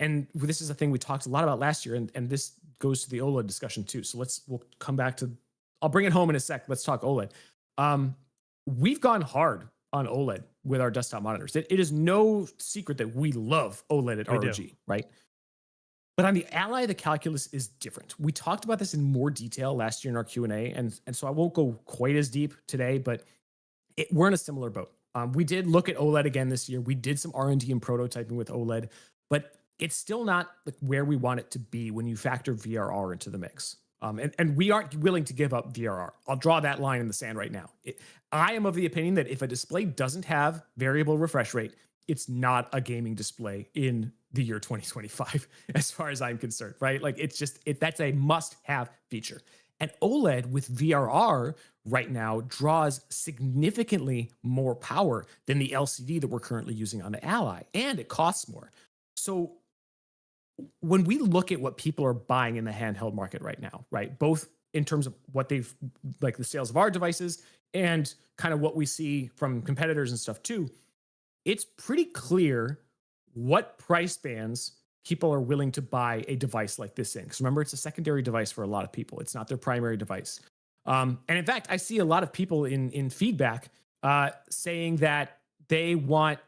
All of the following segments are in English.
And this is a thing we talked a lot about last year, and this goes to the OLED discussion too. So we'll come back to, I'll bring it home in a sec. Let's talk OLED. Um, we've gone hard on OLED with our desktop monitors. It is no secret that we love OLED at We do. ROG, right? But on the Ally, the calculus is different. We talked about this in more detail last year in our Q&A, and so I won't go quite as deep today, but we're in a similar boat. We did look at OLED again this year. We did some R&D and prototyping with OLED, but it's still not like where we want it to be when you factor VRR into the mix. And we aren't willing to give up VRR. I'll draw that line in the sand right now. I am of the opinion that if a display doesn't have variable refresh rate, it's not a gaming display in the year 2025, as far as I'm concerned, right? Like that's a must-have feature. And OLED with VRR right now draws significantly more power than the LCD that we're currently using on the Ally, and it costs more. So when we look at what people are buying in the handheld market right now, right, both in terms of what they've, like the sales of our devices and kind of what we see from competitors and stuff too, it's pretty clear what price bands people are willing to buy a device like this in. Because remember, it's a secondary device for a lot of people. It's not their primary device. And in fact, I see a lot of people in feedback saying that they want,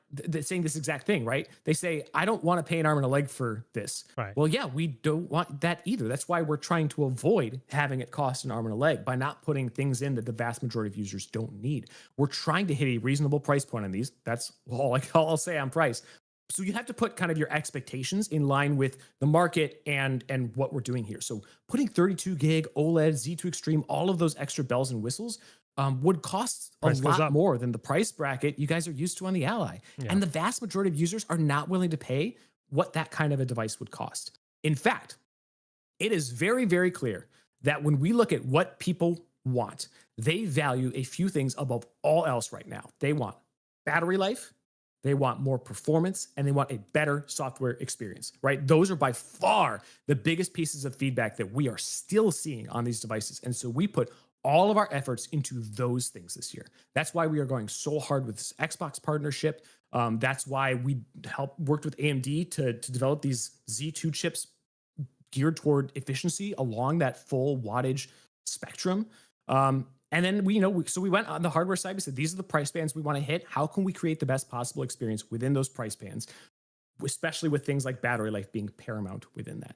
saying this exact thing, right? They say, I don't want to pay an arm and a leg for this. Right. Well, yeah, we don't want that either. That's why we're trying to avoid having it cost an arm and a leg by not putting things in that the vast majority of users don't need. We're trying to hit a reasonable price point on these. That's all I'll say on price. So you have to put kind of your expectations in line with the market and what we're doing here. So putting 32 gig OLED, Z2 Extreme, all of those extra bells and whistles would cost a lot more than the price bracket you guys are used to on the Ally. Yeah. And the vast majority of users are not willing to pay what that kind of a device would cost. In fact, it is very, very clear that when we look at what people want, they value a few things above all else right now. They want battery life, they want more performance, and they want a better software experience, right? Those are by far the biggest pieces of feedback that we are still seeing on these devices. And so we put all of our efforts into those things this year. That's why we are going so hard with this Xbox partnership. That's why we worked with AMD to develop these Z2 chips geared toward efficiency along that full wattage spectrum. And then we went on the hardware side. We said, these are the price bands we want to hit. How can we create the best possible experience within those price bands, especially with things like battery life being paramount within that?